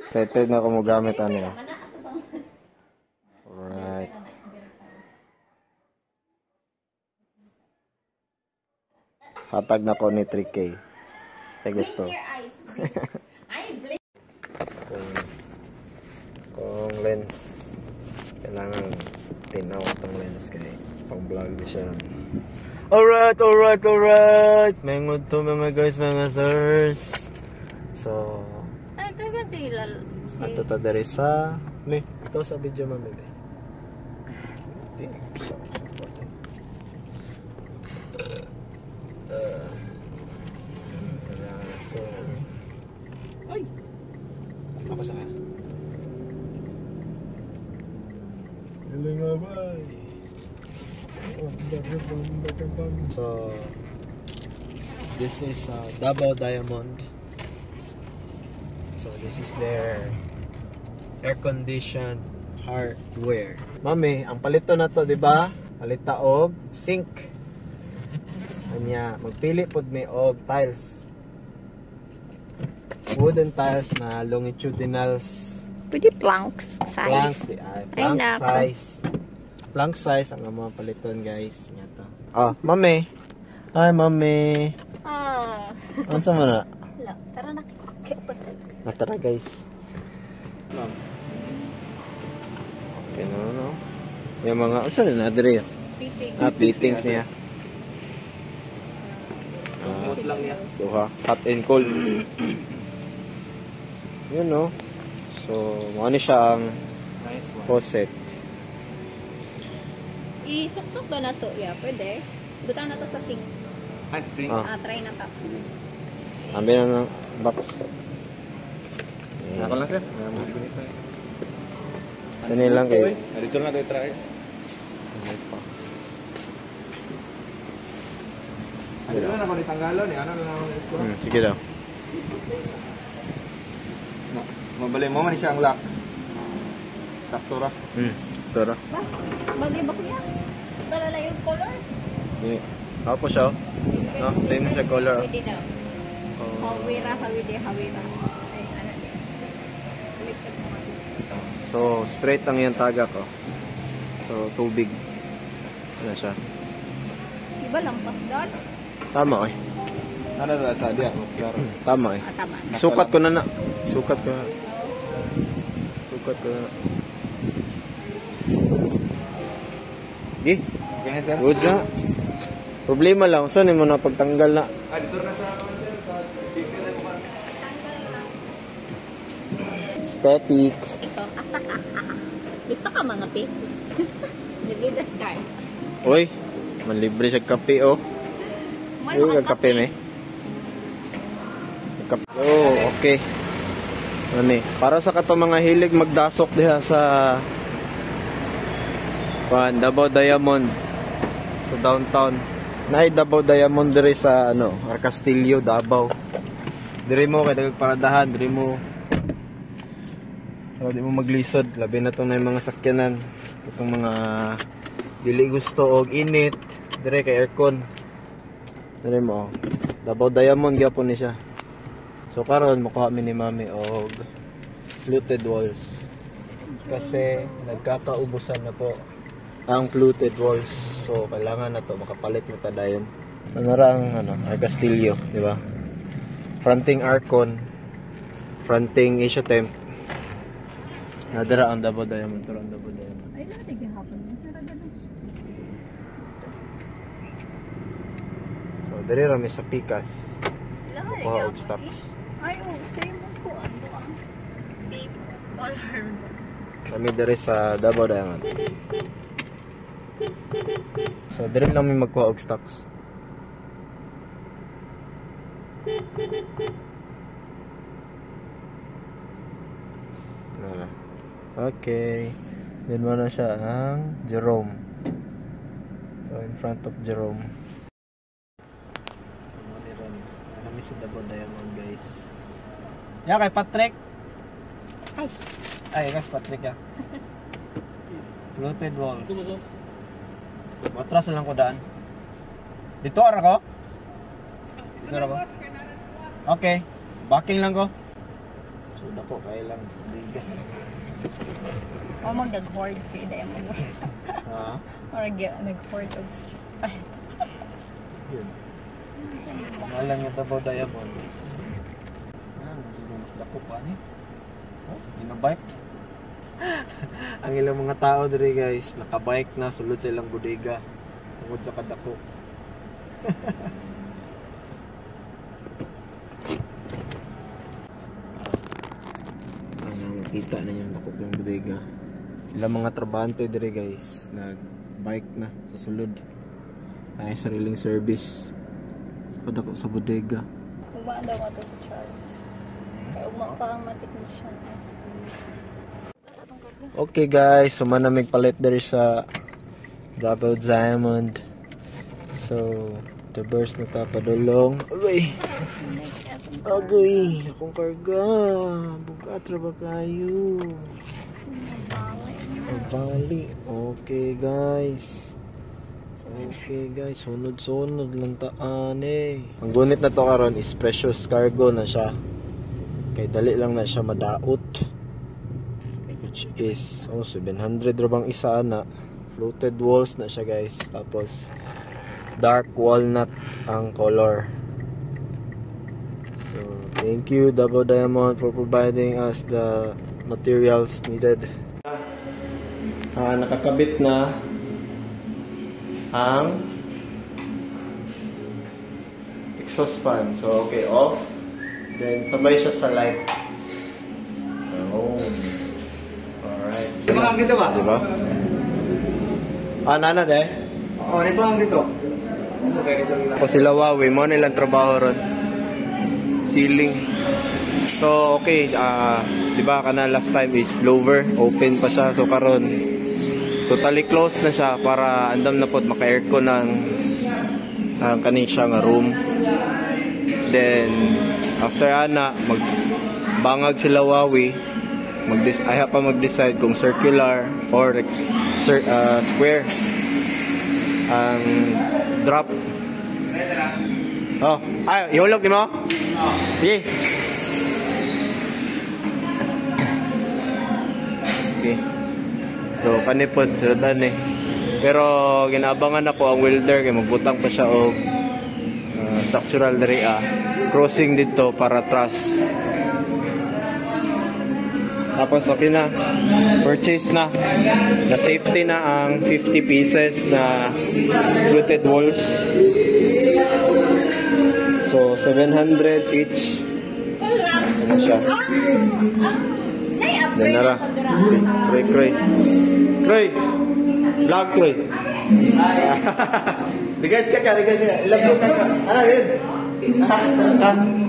Excited na ako mo gamit ano. Alright. Hatag na ko ni 3K. Kaya gusto. Kung lens, kailangan tinaw itong lens kaya pang vlog na siya. Alright. Mengod to mga guys, mga sirs. So, ito ka sila. ato ta dari sa... May, ikaw sa video mo, baby. So, ay! Ako sa kanya. Galing nga ba? So, this is Davao Diamond. So, this is their air-conditioned hardware. Mami, ang palito na to, di ba? Palita og sink. Anya, magpili pod mi og tiles. Wooden tiles na longitudinals. Pwede planks size. Plank size ang mga paliton, guys. Nya to. Mami. Hi, mami. Ano sa mo na? Tara na. Natara, guys. Okay, no. Yung mga, saan na dire? Fittings niya. Lang niya. Duha, hot and cold. Yun, no. So, ano siya ang faucet. Isuk-suk ba na to? Yeah, pwede. Butang na to sa sink. Sa sink? Try na to. Ambi na ng box. Ako lang, sir. Ano lang kayo? Dito na tayo try. Ano na ako nitanggalon eh? Ano na ako nitanggalon? Sige daw. Mabali mo man siya ang lock. Sakto ra. Ito ra. Bagay ba kuya? Balala yung color? Ako siya. No? Same na siya color. Pwede daw. Hawira. Ay, ano din. Baliktad mo. So, straight ang yung tagak. So, tubig. Ano siya? Iba lampas doon? Tama eh. Ano na sa diya? Oscar. Tama eh. Tama. Sukat ko na. Sukat ko na. Gi? Okay na, sir? Good na. Problema lang. Saan mo na pagtanggal na? Dito na sa Static. Ito, asak Gusto ka mga pi? Libre the sky. Uy, manlibre siya kape Uy, kape me. Okay. Para sa kato mga hilig magdasok diha sa Davao Diamond sa downtown. Nay Davao Diamond diri sa Arcastillo, Davao. Diri mo kay dagag paradahan, diri mo di mo maglisod, labi na to na yung mga sakyanan. Itong mga dili gusto og init, dire kay aircon. Dire mo Davao Diamond gyapon ni siya. So karon makuha mi ni mami og fluted walls. Kasi nagkakaubusan na po ang fluted walls. So kailangan na to makapalit na ta dayon. Nanara ang Arcastillo, di ba? Fronting Arcon, fronting Asia Temp. Nadara ang Davao Diamond, turang Davao Diamond. Ay, natin yung hapon. So diri ra mi sa Pikas. Kuha og stocks. Ay, same po. Ano ang babe color. Kami diri sa Davao Diamond. So diri lang mi magkuha og stocks. Okay. Then mo na siya ang Jerome. So in front of Jerome. Nami sa Davao Diamond, guys. Ya kay Patrick. Ay, guys, Patrick ya. Fluted walls. Matras lang ko daan. Dito ara ko? Dito ara ko? Okay. Backing lang ko. So dako kay lang biga. O mag-hoard si Diamond. Ha? Or nag-hoard og ay. Yun. Malang yung Davao Diamond. Mas dako pa ni. Oh, ina-bike. Ang ilang mga tao diri guys, naka-bike na sulod sa ilang bodega tungod sa kadako. Kita na yung dako yung bodega. Ilang mga trabahante diri guys, nag-bike na sa sulod. Ay sariling service. Sa kadako sa bodega. Ugma daw ato sa Charles. Kaya ugma pa ang ma-technician. Okay guys, so manamig palit diri sa Davao Diamond. So, the burst na tapadulong. Agay! Agay! Akong karga! Bukat ra ba kayo? Bali. Okay guys. Okay guys, sunod-sunod lang taan eh. Ang gunit na to karon is precious cargo na siya. Kay dali lang na siya madaot. Which is 700 ra bang isa na. Fluted walls na siya guys. Tapos dark walnut ang color. So, thank you Davao Diamond for providing us the materials needed. Nakakabit na ang exhaust fan. So, okay, off. Then, sabay siya sa light. Oh. Alright. Di ba ang dito ba? Diba? Nana de? Oo, di ba ang dito? O sila Huawei, mo nilang trabaho ron. Ceiling. So, okay, di ba kana last time is lower, open pa siya. So, karon totally closed na siya para andam na pod maka-aircon ng kaning siya nga room. Then, after ana, magbangag sila Huawei. Ay pa mag-decide kung circular or square ang drop. Oh, ay, ihulog mo? Sige. Okay. So, kanipod, siradan eh. Pero, ginabangan ako ang welder kaya magbutang pa siya og structural area. Crossing dito para truss. Tapos, okay na. Purchase na. Na safety na ang 50 pieces na fluted walls. So, 700 each. Ano siya? Then nara. Kroy. Vlog kroy. Regards ka. Ilang ka. Ano rin?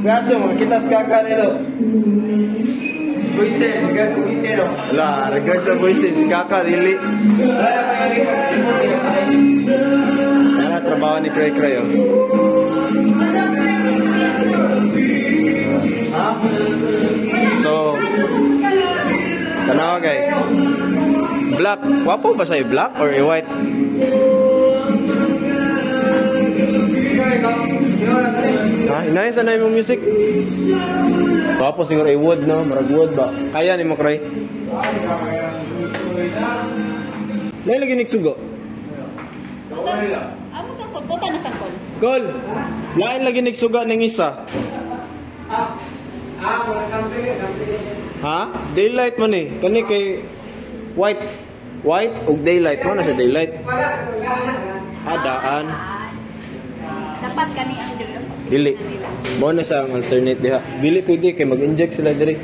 Kaso mo, kitas kaka nito. Boysen, regards sa boysen, si kaka, dili. Ano, trabaho ni Kroy, oh. So, tanawa guys. Black. Wapo ba siya black or white? Inayos na yung music. Wapo siguro wood, no? Marag wood ba? Kaya ni mo, Kroy? Lain lagi nagsugo. Amo ka puta na sa kol. Kol. Lain lagi nagsuga ng isa. Ha? Daylight man eh. Kani kay white ug daylight mo na sa daylight. Daan. Dapat kani ang diri sa Dili. Mo na sa alternate diha. Dili pwede kay mag-inject sila diri.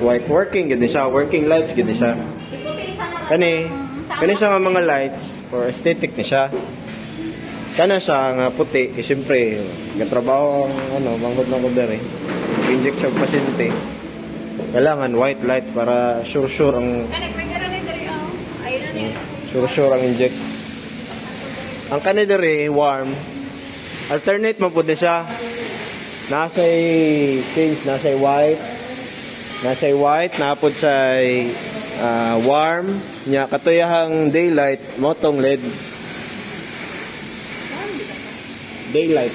White working gid siya, working lights gid siya. Kani siya nga mga lights for aesthetic ni siya. Kana siya nga puti, kasi siyempre, katrabaho ang manghod ng kuder eh. Inject siya pasyente. Kailangan white light para sure ang... Sure ang inject. Ang kanina rin, warm. Alternate mo po din siya. Nasa'y change, nasa'y white, napod sa'y warm. Nya, katuyahang daylight, motong LED. Daylight.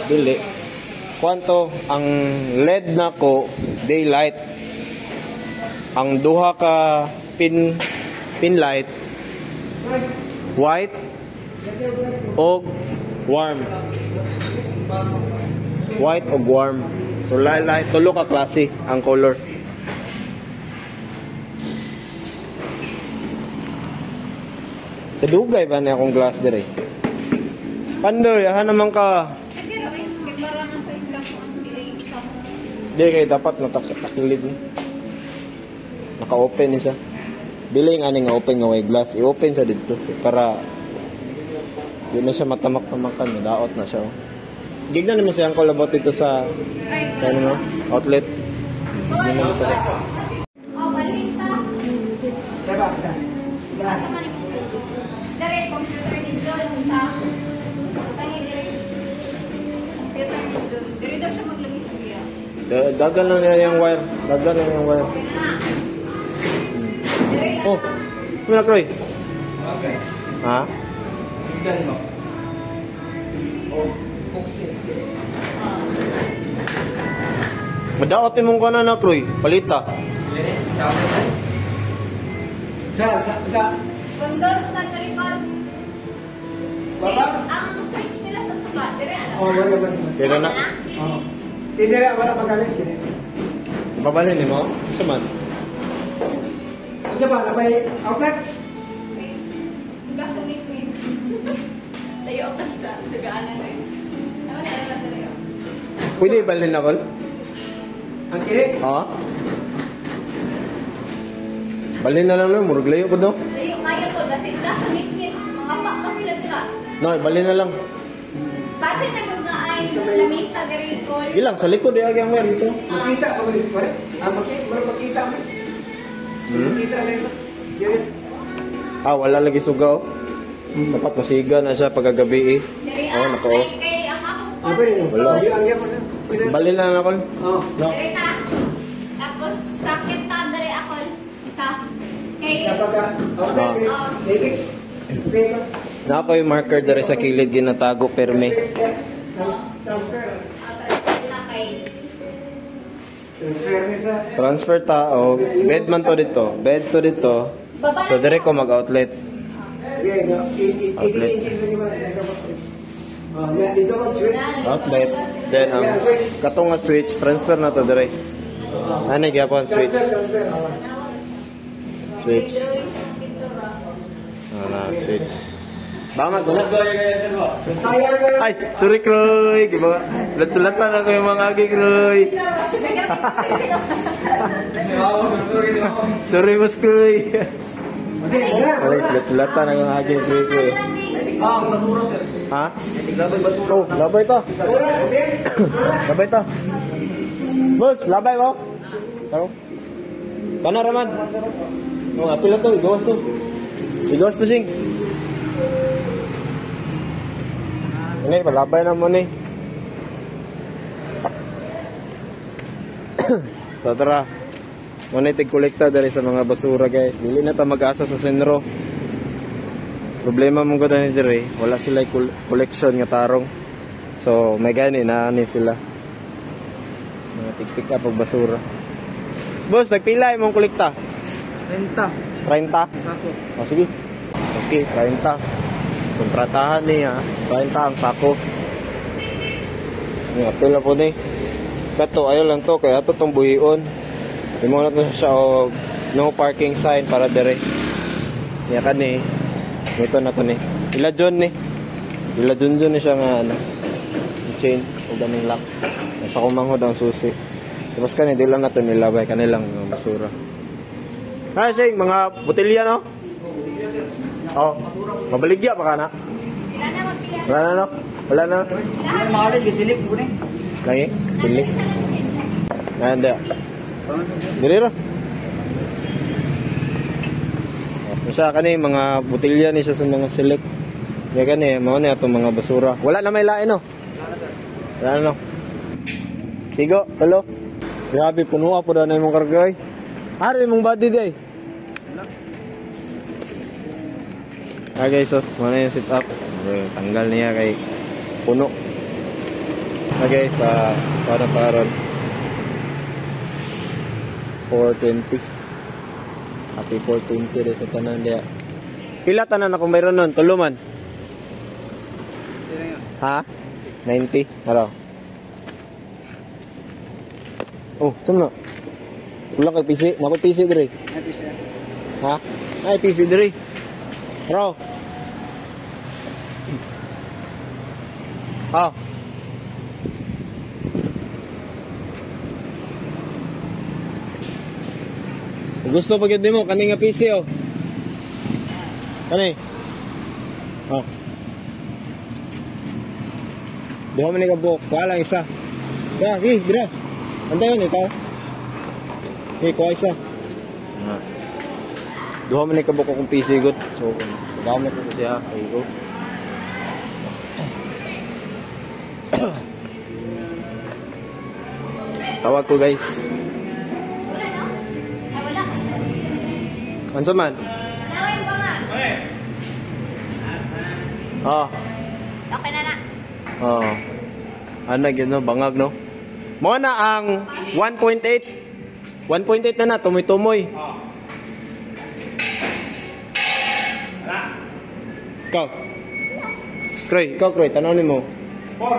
Dili. kwanto ang LED nako daylight. Ang duha ka pin light white o warm. White o warm. So light tulo ka klase ang color. Kadugay ba niya akong glass dire? Pandoy, aha naman ka. Di kayo dapat natakilid ni. Naka-open siya. Dili nga nga open nga way glass. I-open siya dito para di na siya matamak-tamakan. Daot na siya. Gignan naman siya ang about ito sa ano, outlet. Gignan naman ito. Oh, balik sa. Diba? Sa malik. Dari, computer ni John sa tani dari. Computer ni John. Dari daw siya maglagay sa biya. Dagan lang niya yung wire. Dagan lang yung wire. Oh, ano na, Kroy? Okay. Ha? Sigan mo. Oh, kuksin. Madaotin mong ka na, Kroy. Palita. Bundol sa tarikon. Baba? Ang switch nila sa sugat. Dari, ano? Oh, wala ba? Kaya na. Oo. Hindi na, wala magalit. Babalhin ni mo? Isa man. Isa ba? Nabay outlet? Gasumik wins. Tayo ka sa sugaanan na yun. Ano na tayo? Pwede ibalhin na, Kol? Ang kiri? Ha? Balhin na lang lang. Murag layo ko, no? Tayo kaya po. Kasi gasumik wins. Mga pa pa sila sila. No, balhin na lang. Base na kung na ay lamisa garikol. Ilang, sa likod yung agyang wire dito. Makita ko ulit. Makita mo. Makita rin. Wala lagi sugaw. Dapat masiga na siya pagkagabi eh. Dari, Oo, naka-off. kay ang ako. Wala. Balhin na lang, Kol. Oo. No. Dari ta. Tapos sakit ta dari ako. Isa. Kay Sa pagka-outlet. Netflix. Na ako yung marker dari sa kilid ginatago perme. Transfer. na kay Transfer niya sa... Transfer ta o bed man to dito. Bed to dito. So dire ko mag-outlet. Yeah, 80 inches na naman. Oh, yeah, dito ko switch. Outlet. Then ang katong nga switch transfer na to dire. Ano gyapon switch? Transfer. Switch. Na switch. Bangat na. Ay, sorry Kroy. Giba. Sulatan ako yung mga agi Kroy. Sorry Mas Kroy. Ay, sulatan ako ng agi Kroy. Basura sir. Ha? Oh, labay to. Labay to. Boss, labay mo. Taro. Kana raman. Oh, apil to, igawas to. Igawas to sing. Ini malabay na mo ni. So tara. Muna tig-kolekta dari sa mga basura guys. Dili na ta mag-asa sa senro. Problema mong ganda ni dire, wala sila collection nga tarong. So may gani na ani sila. Mga tig-pick up og basura. Boss, nagpila imong kolekta? 30. 30? Ako. Oh, sige. Okay, 30. Kontratahan niya, 30 ang sako. Nga, pila po ni. Kato, ayaw lang to, kaya ito itong buhion. Imo na to siya o no parking sign para dire. Nga ka ni. Ito na to ni. Ila John ni. Ila John ni siya nga ano. Chain o ganing lock. Nasa kumangod ang susi. Tapos kani, di lang na to nilabay. Kanilang basura. Ha, sing, mga botelya no? Oh, mabaligya pa ka na? sila na magpila. Wala na no? Wala na? Mahal gisilip ko ni. Lagi? Sili? Nanda. Dili ra. Masa kani mga botelya ni siya sa mga select. Ya kani mao ni atong mga basura. Wala na may lain no. Wala na no. Sigo, hello. Grabe puno po daw na imong karga ay. Ari imong body day. Guys, so, mana yung sit up? Tanggal niya kay puno. Okay, sa para 420. Happy 420 rin sa tanan dia. Pila tanan akong mayroon nun? Tuluman? Ha? 90? Araw. Oh, saan na? Wala kay PC? Mako PC dire. Ha? Ay, PC dire. Araw. Ha? Gusto pag yun mo, kaning nga PC oh. Kani? Oh. Duha man ka buhok, wala isa. Kaya, bira. Antayon ikaw. Kuha isa. Duha man ka buhok akong PC gut. So, gamit ko siya kay ko. Tawag ko guys. Ano man? Oh. Okay na na. Oh. Ano gino bangag no? Mo na ang 1.8. 1.8 na tumoy-tumoy. Oh. Ikaw. Kroy, tanawin mo. 4,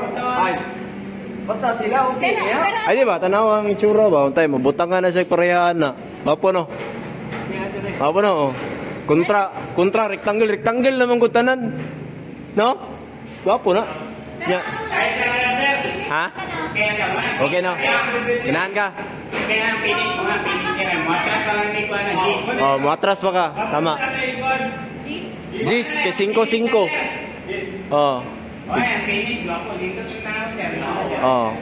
5. Basta sila okay ya. Ay di ba tanaw ang itsura ba? Untay mabutang nga na siya parehaan na. Mapo no. Mapo no. Kontra rectangle naman ko tanan. No? Gwapo na. Ya. Ha? Okay no. Ganahan ka. Oh, matras pa ka. Tama. Gis ke 5-5. Oh. Oh.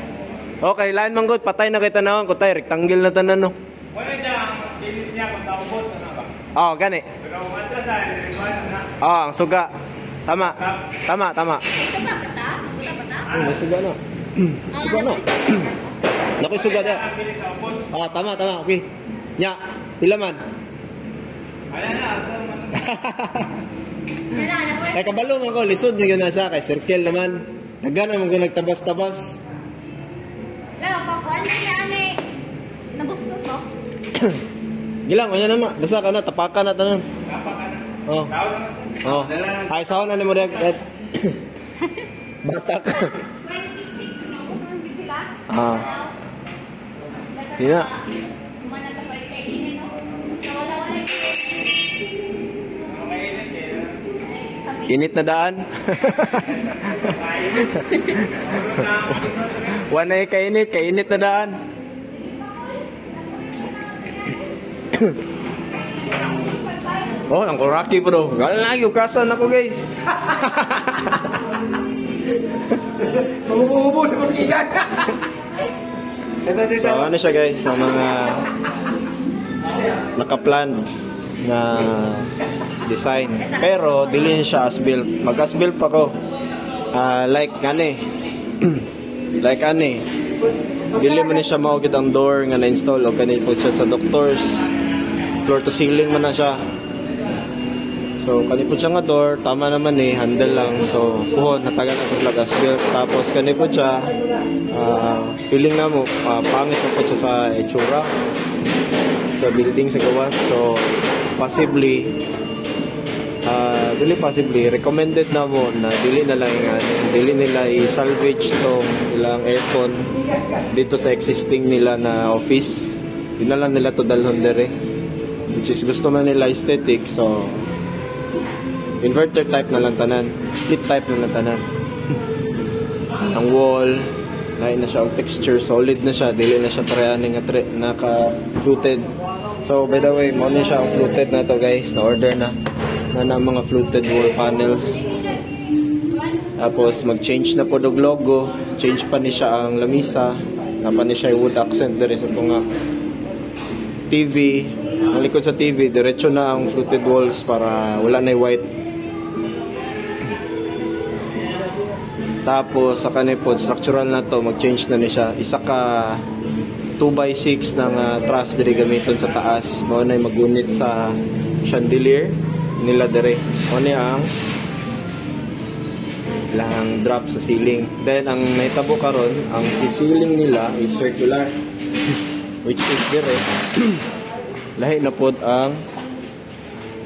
Okay, lain man gud patay na kay tanawan ko tay rectangle na tanan no. Wala dyan, finish niya kung tapos na ba? Oh, gani. Pero matras ay, oh, ang suga. Tama. Suga pa ta? May suga na. Suga na. Nakoy suga da. Oh, tama. Okay. Nya, pila man? Kay kabalo man ko lisod ni na siya kay circle naman. Nagana man ko nagtabas-tabas. Lang pa ko ano ni nabusog ko. Gilang anya na basta ka na tapakan na tanan. Oh. Oh. Ay sahon na ni mo dag. Batak. 26 mo kung sila. Ah. Sina. Mana ta pa kay ini no. Wala. Init na daan. Wanay kainit na daan. Oh, ang kuraki bro. Galing lagi ukasan ako guys. Ubo na pasigan. So ano siya guys, sa mga nakaplan na design. Pero dili siya as built. Mag-as built pa ko. Like ani. Like ani. Dili man ni siya mao gid ang door nga na-install o kanil po siya sa doctors. Floor to ceiling man na siya. So, kanipod siya nga door, tama naman handle lang. So, puhon, natagal na ito sila gas built. Tapos, kanipod siya, feeling na mo, pangit na po siya sa itsura. Sa building sa gawas. So, possibly, recommended na mo na dili nila i-salvage tong ilang aircon dito sa existing nila na office. Di na lang nila to dalhon dere. Which is gusto man nila aesthetic. So, inverter type na lang tanan, split type na lang tanan. Ang wall, lain na siya, ang texture solid na siya, dili na siya parehaning naka-fluted. So by the way, mo na siya ang fluted na to guys, na order na mga fluted wall panels. Tapos mag-change na po dog logo, change pa ni siya ang lamisa, napa ni siya yung wood accent dere sa tunga. TV, ang likod sa TV, diretso na ang fluted walls para wala na yung white. Tapos sa kanipod structural na to, mag-change na ni siya. Isa ka 2x6 ng truss diri gamiton sa taas. Mao na magunit sa chandelier nila dire. Mao ni ang Ilang drop sa ceiling. Then ang naitabo karon, ang ceiling nila is circular. Which is dire. Lahi na pod ang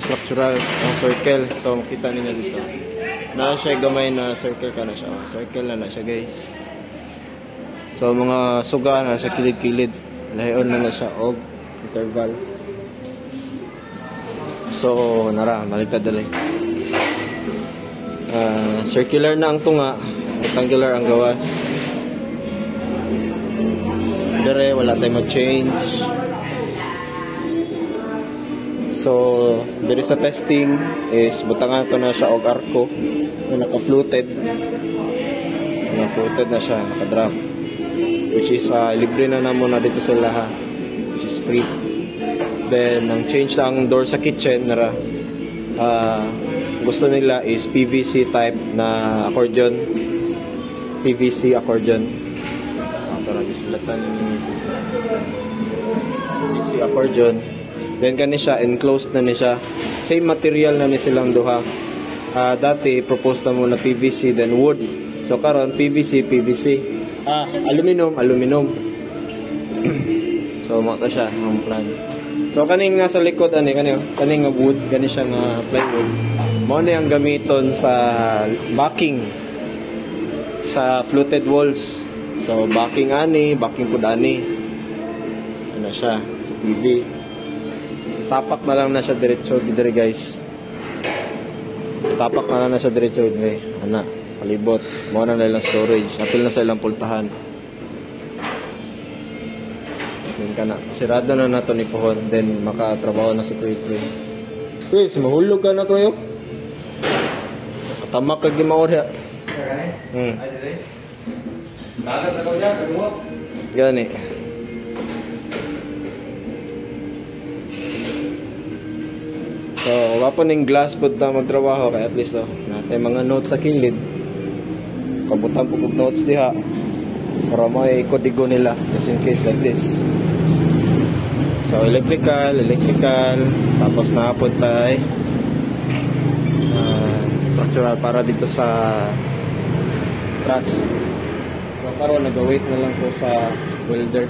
structural ang circle. So makita niyo dito. Na siya gamay na circle ka na siya. Circle na siya, guys. So mga suga na sa kilid-kilid. Lahion na siya og interval. So nara baliktad dali. Circular na ang tunga, rectangular ang gawas. Dire wala tayong mag-change. So there is a testing is butangan to na siya og arko na naka-floated. Naka-floated na siya, naka-drop. Which is libre na namo na dito sa laha, which is free. Then ang change sa ang door sa kitchen nara gusto nila is PVC type na accordion. PVC accordion. Para gisulatan ni PVC accordion. Then kani siya enclosed na ni siya. Same material na ni silang duha. Dati propose na muna PVC then wood. So karon PVC. Aluminum. So mo ta siya ang plan. So kaning nasa likod kaning nga wood, kani siya nga plywood. Mao na ang gamiton sa backing sa fluted walls. So backing pud ani. Ano siya sa TV. Tapak na lang na siya diretso dire, guys. Tapak na siya diretso dire. Ana, palibot. Mao na lang storage. Apil na sa ilang pultahan. Then kana sirado na nato ni pohon, then makatrabaho na sa kuy-kuy. Kuy, mahulog ka na kuyo. Katamak kag gimaor ya. Dagat ako diyan, kamo. Gani. So, wala ning glass pud ta magtrabaho kay at least natay mga notes sa kilid. Kabutan po kog notes diha. Para may kodigo nila just in case like this. So electrical, tapos naapod tayo structural para dito sa truss. So karon nag-wait na lang po sa welder.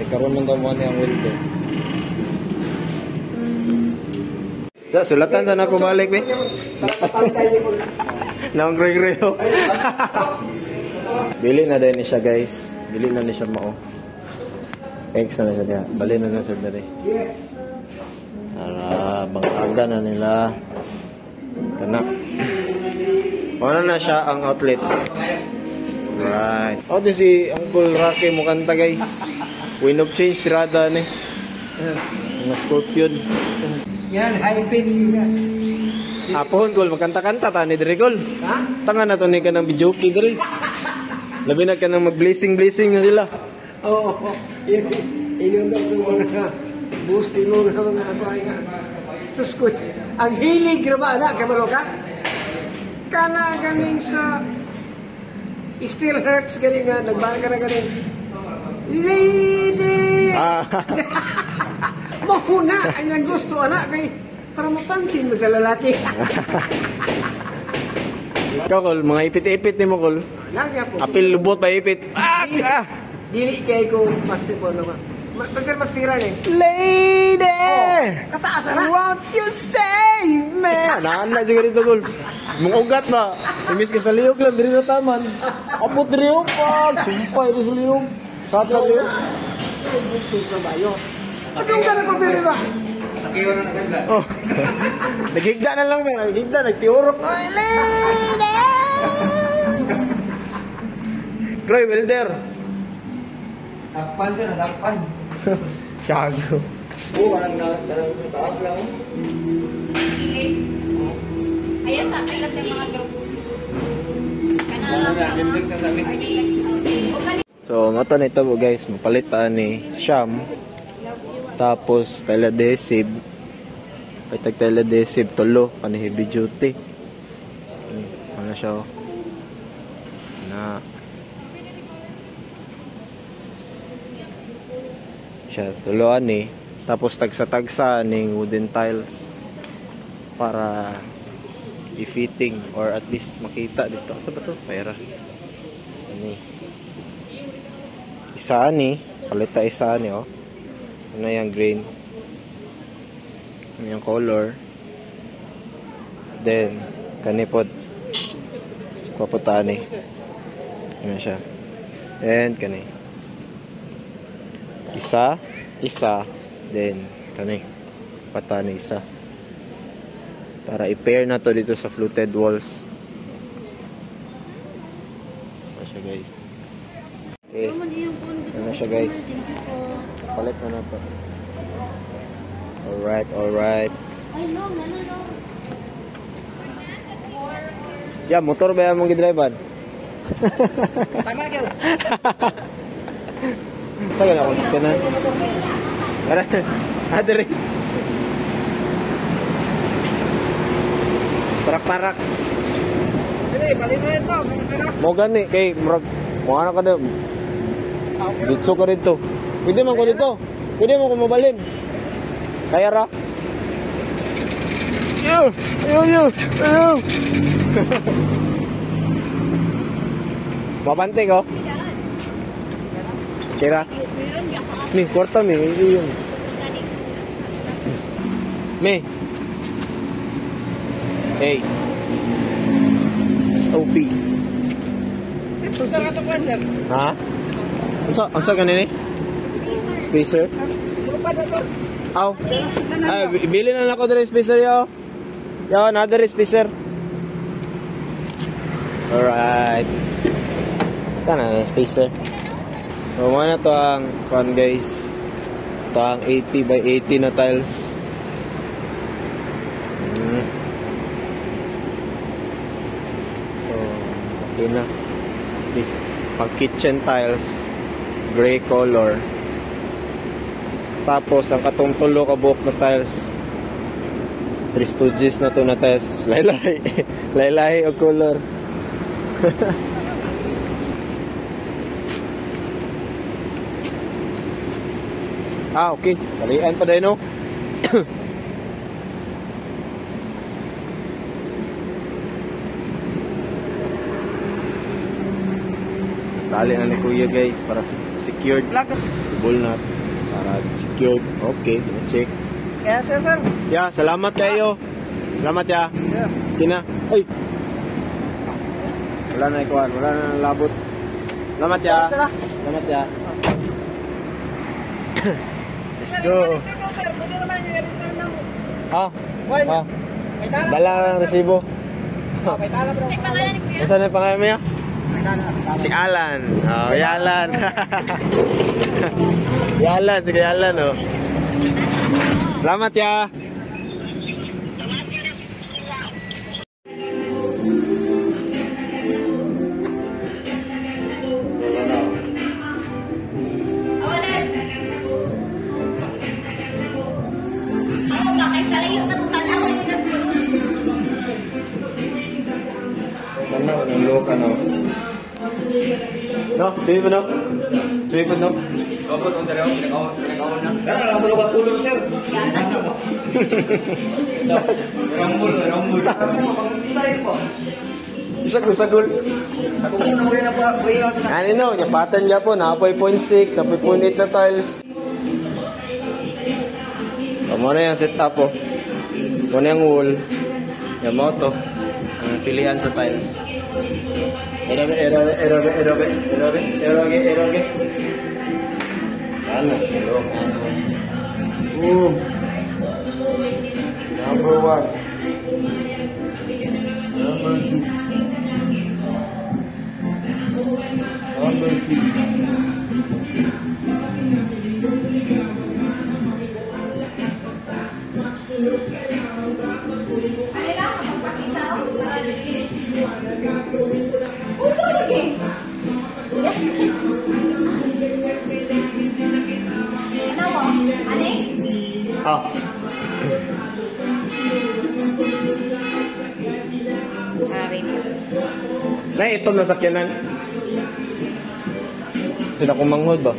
Karon nang gawa niya ang welder. Sulatan sana ko balik ni. Nang gre-greo. Dili na din siya, guys. Dili na ni siya mao. X na siya diha. Bali na siya dali. Bangaga na nila. Tanak. Wala na siya ang outlet. Right. Oh, di si Uncle Rocky mo kanta, guys. Wind of change tirada ni. Mga Scorpion. Yan, high pitch yan. Apon, Kol, magkanta-kanta ta ni Dre, Kol. Ha? Tanga na to ni ka ng bijoki, Dre. Labi na ka ng mag-blessing-blessing na sila. Oo. Inundang ng mga boosting mo ng mga katuay nga. Sus ko, ang hilig na ba, anak, kamalo ka? Kana ganing sa still hurts ganing nga, nagbara ka na ganing lady! Mahuna! Ay nang gusto, anak, kay para mapansin mo sa lalaki. Ikaw, Kol, mga ipit-ipit ni mo, Kol. Lagya po. Apil lubot pa ipit. Dili kay ko master po naman. Master mastiran eh. Lady! Kataas na. Won't you save me? Naan juga dito, Kol. Mong ugat na. Imis ka sa liyog lang, diri na taman. Abot diri yung pag. Sumpay diri sa liyog. Sata liyog. Gusto sa bayo. Anong ka na pabili ba? Nakiyo na naganda. Oh. Nagigda na lang, nagigda, nagtiurok. Ay, lady! Kroy, welder. Takpan sir, takpan. Siyago. Oo, walang natarang sa taas lang. Ayan sa pilat ng mga group. So, mata na ito guys, mapalitan ni Sham. Tapos, teledesive. Pagtag teledesive, tulo. Pani heavy duty. Ano siya, oh. Na. Siya, tuloan eh. Tapos, tagsa-tagsa ng wooden tiles. Para i-fitting or at least makita dito. Asa ba to? Pera. Ani. Isa ni, palita isa ni oh. Ano yung green? Ano yung color? Then kanipod paputani. Ano siya? And kani. Isa, then kani. Patani isa. Para i-pair na to dito sa fluted walls. Ano siya guys? Okay. Ano siya guys? Palit na na to. Alright. Ya, motor ba yung mong gidrivean? Tama ka. Saan na akong sakyanan? Adere. Parak-parak. Dili, balik na ito. Mo gani kay murag mo ana ka daw. Ditso ka dito. Pwede man ko dito. Pwede mo ko mabalin. Kaya ra. Yo. Mabante ko. Kira. Nih, kwarta mi, yun. Me. Hey. SOP. Saan ka to po, sir? Ha? Unsa kanini? Spacer? Aw. Ay, bili na ako dere spacer yo. Yo, another spacer. Alright. Kana na spacer. So, na to ang fan guys. Ito ang 80 by 80 na tiles. So, okay na. This pang kitchen tiles, gray color. Tapos ang katong tulo ka buhok na tiles, 3 stooges na to na tiles. Laylay o color. Okay. Balian pa din, no? Tali na ni Kuya, guys, para secured. Ball na. Para secured. Okay, check. Yes, sir. Yeah, salamat kayo. Salamat ya. Kina. Ay. Wala na ikuan. Wala na labot. Salamat ya. Salamat ya. Let's go. Dala ng resibo. Saan ang pangalan niya? Si Alan. Oh, Yalan. Yalan, sige Yalan, oh. Salamat ya. No, tuwi mo no? Tuwi mo no? Kapot ang dalawa, pinakawan na. Kaya alam mo lukat tulog, sir. Rambul. Isagol. Ako muna mo na pa. Ano no? Nyapatan niya po. Nakapoy 0.6, nakapoy 0.8 na tiles. Muna yung setup po. Muna yung wool. Yung moto. Ang pilihan sa tiles. Eroge. Ano? Number 1. Number 2. Number 3. Na ito na sakyanan. Sila kumanghod ba?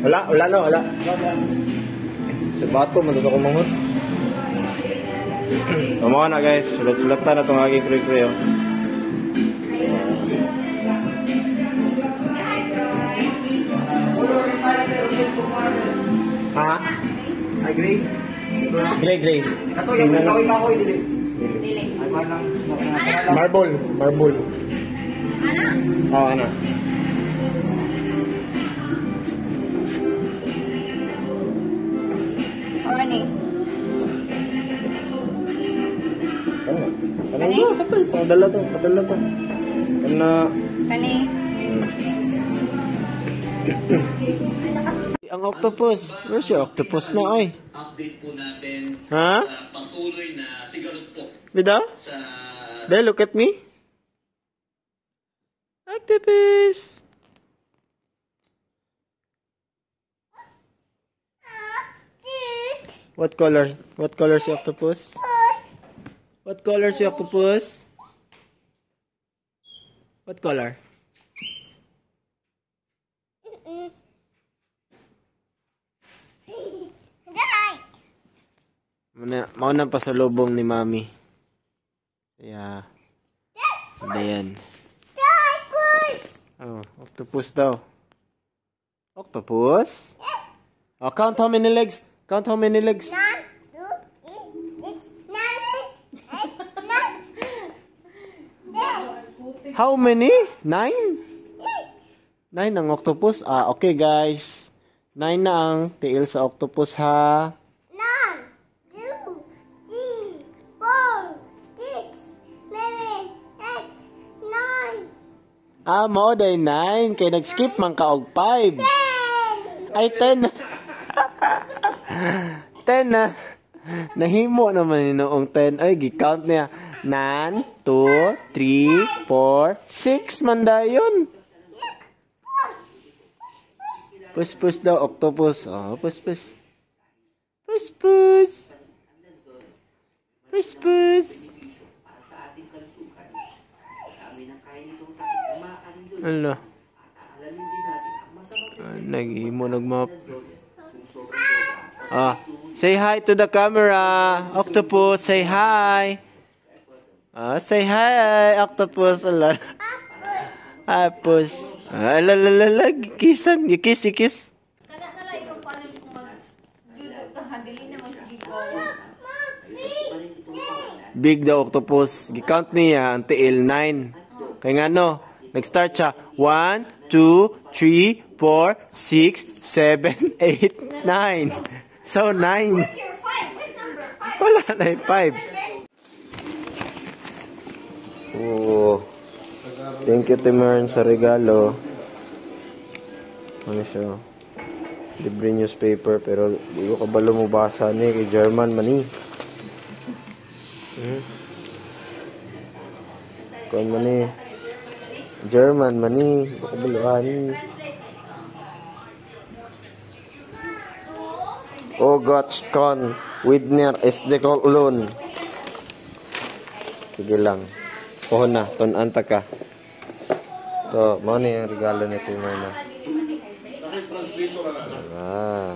Wala. Sa bato, maganda kumanghod. Tumawa na guys. Sulat-sulatan na itong aking kuri-kuri. Oh. Ha? Ay, gray. Gray. Ato, yung kakoy-kakoy dili. Dili. Ay, manang. Marble. Ana? Oo, ano? Orni. Kanang ba? Katay. Padala to. Kana... Kani. Ang octopus. Where's your octopus na ay? Update po natin Ha? pangtuloy na sigarot po Bida? sa There, look at me. Octopus. What color? What color si octopus? What color si octopus? What color? Mauna pa sa lubong ni Mami. Kaya, ayan. Oh, octopus daw. Octopus? Oh, count how many legs? Count how many legs? How many? 9? 9 ang octopus? Ah, okay guys. 9 na ang tail sa octopus ha. Ah, mo day 9. Kaya nag-skip man ka og 5. Ay, 10. 10 na. Nahimo naman ni noong 10. Ay, gi-count niya. 9, 2, 3, 4, 6 man dayon. Pus-pus daw, octopus. Oh, pus-pus. Pus-pus. Pus-pus. Ano? Nagmap. Ah, say hi to the camera. Octopus, say hi. Ah, say hi, octopus. Ala. Apus. Ala, kisan, kiss. Kana na lang yung paano kung mag-dudok ka, dili na mag-sigaw. Big the octopus. Gikount niya ang tail 9. Kaya nga no, nag-start siya. 1, 2, 3, 4, 6, 7, 8, 9. So 9. Where's your 5? Where's number 5? Wala na yung 5. Oh. Thank you, Timern, sa regalo. Ano siya? Libre newspaper, pero di ko kabalo mo basa ni kay German mani. Kuan mani. German mani. Di ko kabalo ani. Oh, Gotch con. Widner SD Colon. Sige lang. Pohon na. Tunanta ka. So, mo na yung regalo ni Timmer na. Ah.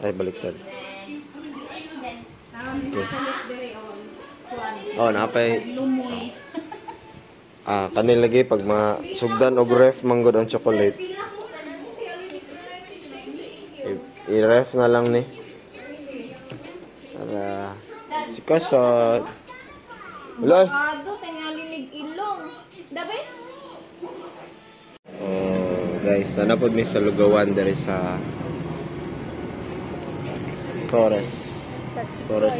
Ay, baliktad. Okay. Oh, napay. Ah, kanilagi pag masugdan og ref manggod ang chocolate. I-ref na lang ni. Para si Kasot. Wala. Oh, guys, nanapod mi sa lugawan dari sa Torres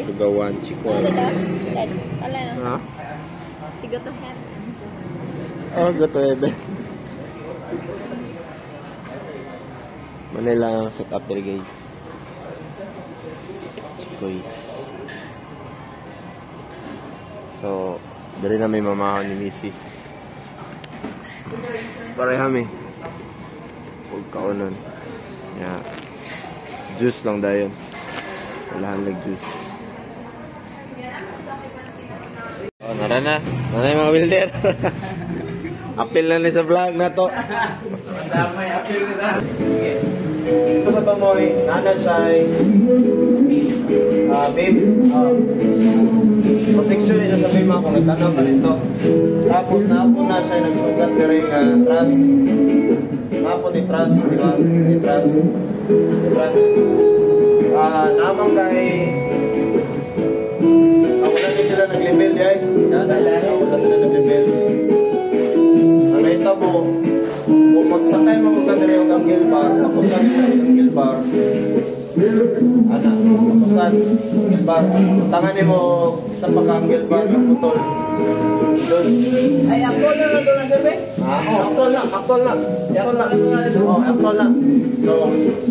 Lugawan, Chikoy. Ha? Sigo to head. Oh, go to heaven. Manila ang set up there, guys. Chikoys. So, dari na may mamahon ni Mrs. Parehami. Huwag kaunon. Yeah. Juice lang dayon. Walahan lang juice. Oh, nara na. Nara yung mga builder. Apil na ni sa vlog na to. Damay apil na. Ito sa Tomoy, Nana Shai, beam. Section niya sa beam ako, nagtanaw ka nito. Tapos naapon na siya, nagsugat na rin truss. Naapon ni truss, di ba? Ni truss. Namang kay... Ako na din sila nag-level di ay. Wala sila nag-level. Ang naita mo, kung magsakay mo ka na rin yung angle bar, tapusan mo yung angle bar. Tapusan, angle bar. Tangan mo isang paka-angle bar ng putol. Doon. Ay, actual na lang doon ang sabi? Actual na. Actual na. So,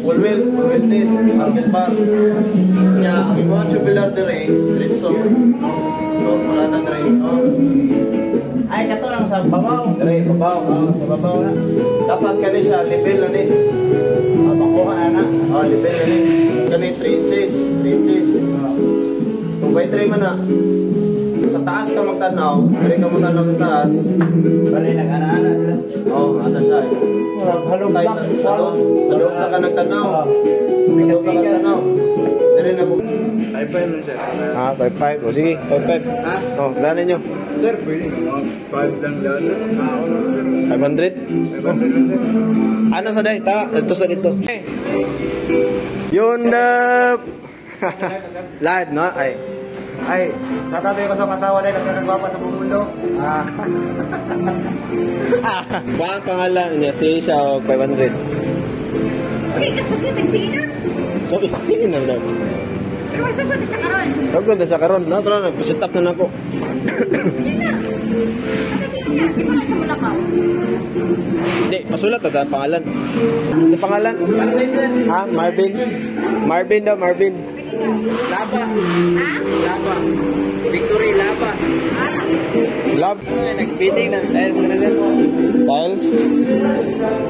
full wheel din, angle bar. Kaya, ang mga tubular dire, diretso. So, wala na dire. Ay, kato lang sa babaw. Dire, babaw. Sa babaw na. Dapat kani siya, level na din. Makuha na. Level na din. Kani 3 inches. Kung by 3 man na, sa taas ka magtanaw, pwede ka magtanaw sa taas. Bali, nag-ana-ana sila. Ano siya eh. Halong tayo sa dos ka nagtanaw. Sa nagtanaw. Dire na po. 5-5 na sir. 5-5. O sige, 5-5. Planin nyo. Sir, pwede. 5 lang lang sir. Ako lang sir. 500? 500 lang sir. Ano sa day? Ito sa dito. Yun na. Live, no? Ay, tatatoy ko sa masawa na nagkakagwapa sa buong mundo. Baka ang pangalan niya, si siya o 500. Okay, kasagod, nagsina. So, sige na lang. Pero masagod na siya karon. Sagod na siya karon. Tara, nag-sit up na ako. Yun na. Ano niya? Di ba na siya mulakaw? Hindi, masulat na pangalan. Ano pangalan? Marvin. Marvin daw, Marvin. Laba. Ha? Laba. Victory Laba. Love. Nag-fitting ng tiles na rin po. Tiles.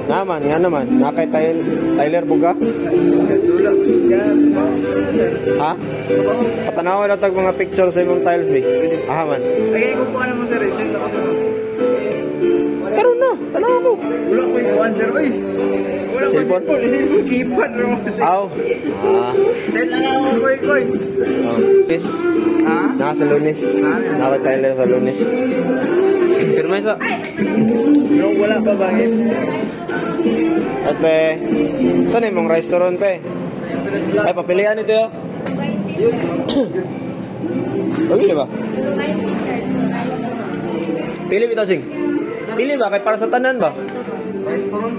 Nga naman. Nakay Tyler Buga. Tulak. Ha? Patanawa na tag mga picture sa imong tiles, be. Aha man. Lagay ko po ano mo sir. Send ako sa... Pero na, tanawa ko. Wala ko yung one sir. Uy. Wala ko Cellphone? cellphone. Cellphone. Keypad. Aw. Send na lang ako koy. Yes. Ha? Naka sa Lunes. Naka Tyler sa Lunes. Pero may sa... Pero wala pa ba eh? At pe, saan yung mong restaurant pe? Ay, papilihan ito yun. Pabili ba? Pili ba ito, Sing? Pili ba? Kahit para sa tanan ba? Restaurant.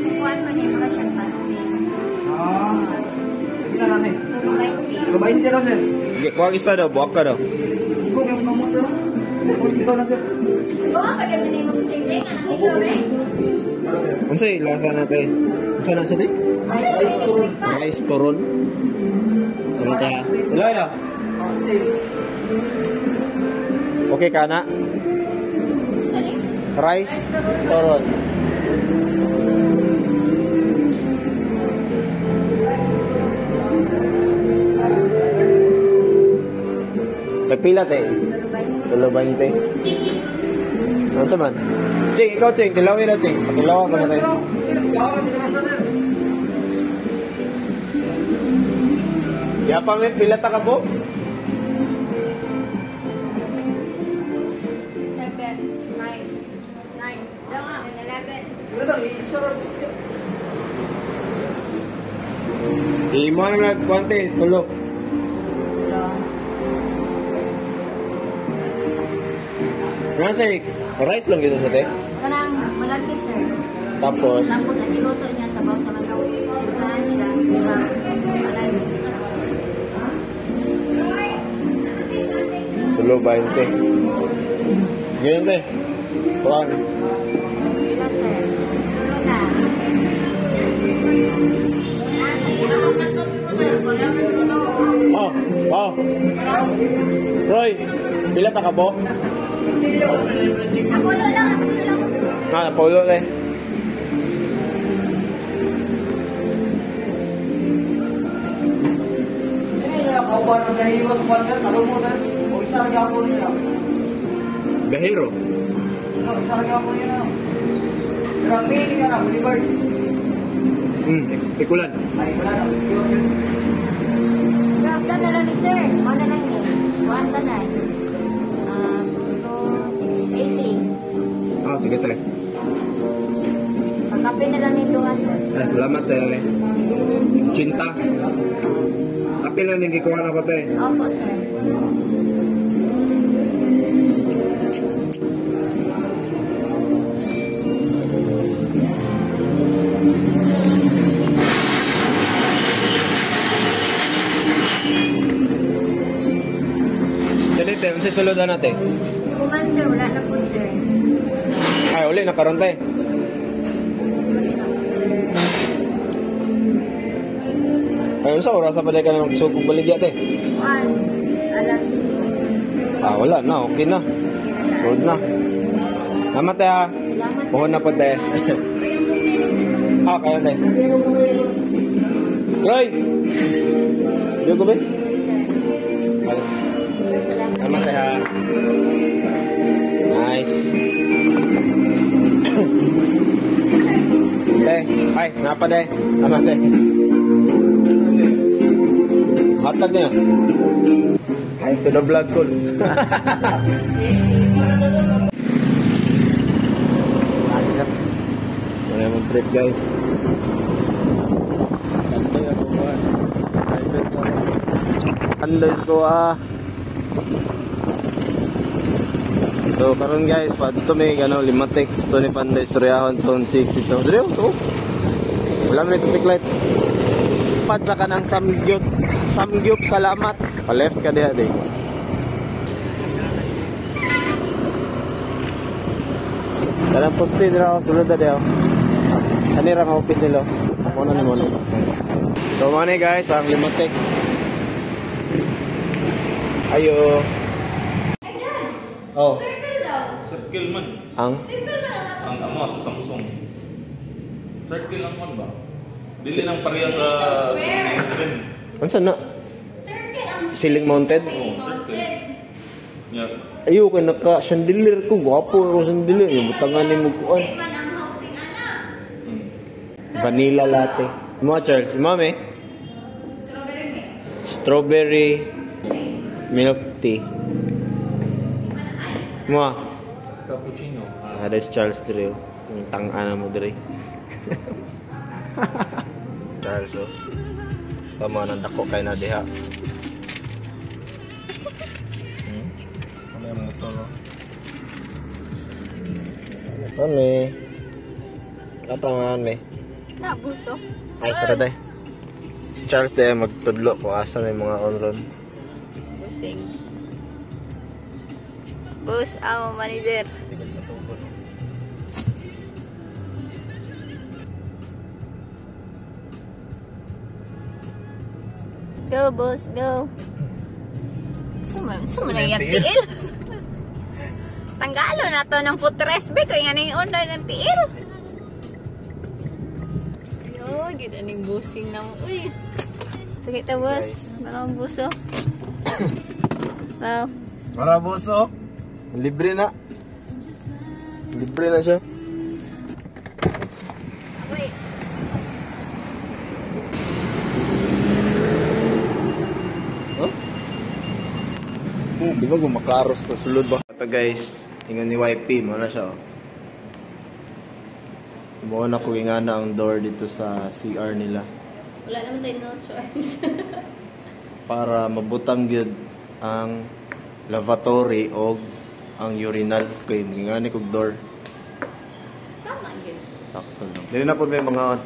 Sukuan man yung mga siyang plastic. Sige na namin. Tumabayin din. Gabayin din sir. Kuwag isa daw, buwak ka daw. Ikaw, may mga mo sir. Ikaw na sir. Ikaw nga, pag yung mga ching-ching, anong ikaw eh? Unsay, lasa na pe. Unsay na siya di? Rice turon. Ano ka? Wala na. Okay ka na? Rice turon. Nagpilat eh. 2.20. Ano sa man? Ching, ikaw Ching. Tilawin na Ching. Tilawan ka na tayo. Yapa may pilat ka po? 7, 9, 10, 11. Di mo na nagkwante. Tulog. Nasay, rice lang dito sa te? Kanang malagkit, sir. Tapos, Tapos, ang niluto niya sa baw sa manok. Simplahan siya. tulog 20. Ganyan te. Kuhan. Diba, sir? Tulog na. Oh. Roy, pila ta ka po? Napulo lang. Napulo eh. Kauban ng gahiwas po sir. Talong mo sir. O isa rin ako nila. Gahiro. Isa rin ako nila. Pero ang meaning nga na, Bolivar. Pikulan. Grab ka na lang ni sir. Mana lang ni. 1 tanan. 80. Sige tayo. Pagkape na lang nito nga sir. Salamat tayo. Cinta. Kape lang din kikuha na ko tayo. Opo sir. Te, ano sa suludan natin? Suman sir, wala na po sir. Ay, uli, nakaroon tayo. Ayun sa oras pa ka na magsugong baligya te. 1. Alas 5. Wala na, okay na. Good na. Salamat tayo ha. Salamat. Puhon na po tayo. Kaya sumili sir. Kaya tayo. Roy! Diyo ko ba? Sir, salamat. Salamat tayo ha. Nice. Ay, napa tayo. Salamat tayo. Hatag niya. Hi to the vlog ko. Wala mong trip guys. Pandoy ko So karon guys, padto may limatik gusto ni Pandoy istoryahon tong chicks ito. Dito to. Wala man ito light. Pad sa kanang samgyup salamat. Pa-left ka diha di. Dalam poste dira sulod diha. Ani ra ang office nila. Ako na ni mo. So mo ni guys, ang limatik. Ayo. Oh. Circle daw. Circle man. Ang Circle man ang Ang amo sa Samsung. Circle lang man ba? Dili nang pareha sa screen. unsa na? circle ang Ceiling mounted? Circle. Yeah. Ayo kay naka chandelier ko, gwapo ako chandelier. Yung butangan ni mo kuan. man ang housing ana. Vanilla latte. Mo Charles, mami. Strawberry milk tea. Mo. Cappuccino. Ada si Charles dire. Yung tang-ana mo dire. Charles oh. Tama nang dako kay na diha. Ano yung motor oh. Mami. Katangan me. Nabuso. Ay, tara day. Si Charles day magtudlo kung asa may mga onron. Busing. Bus, amo manager. Go, boss, go. Sumana yung tiil. Tanggalo na to ng footrest be. Kaya nga yung onda ng tiil. Yo, gita ning busing na mo. Uy. Sakit ta, boss. Maraming buso. Wow. Para boso. Libre na. Libre na siya. Wait. Huh? Di ba gumakaros to? Sulod ba? Ito guys, tingnan ni YP. Mana siya oh. Buwan na ko ingana ang door dito sa CR nila. Wala naman tayo no choice. Para mabutang gyud ang lavatory o ang urinal. Okay, ingani kog door. Tama yun. Sakto lang. Dili na po may mga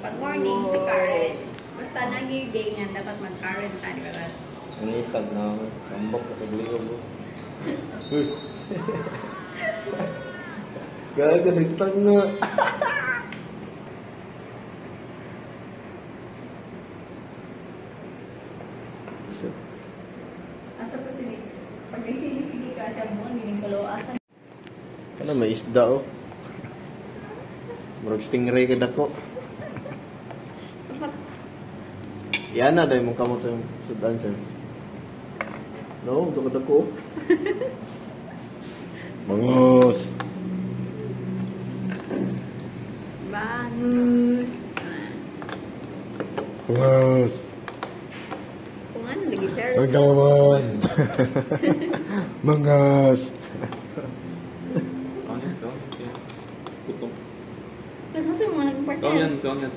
Pag morning si Karen, basta nag-day niya, dapat mag-Karen tayo ka lang. Nangitag na tambok na pagliog. Gaga nagtag na. Asa po sila? Pag may sinisigi ka siya mo, mining kalawaasan. Kana may isda oh. Murag stingray ka dako. Yan na dahil mong kamot sa dancers. No, ito ka dako. Bangus. Pungas. Kung ano, lagi Charles. Magawan. Mangas. Kau yan. Putong. Kasi mga nagpartner. Kau yan.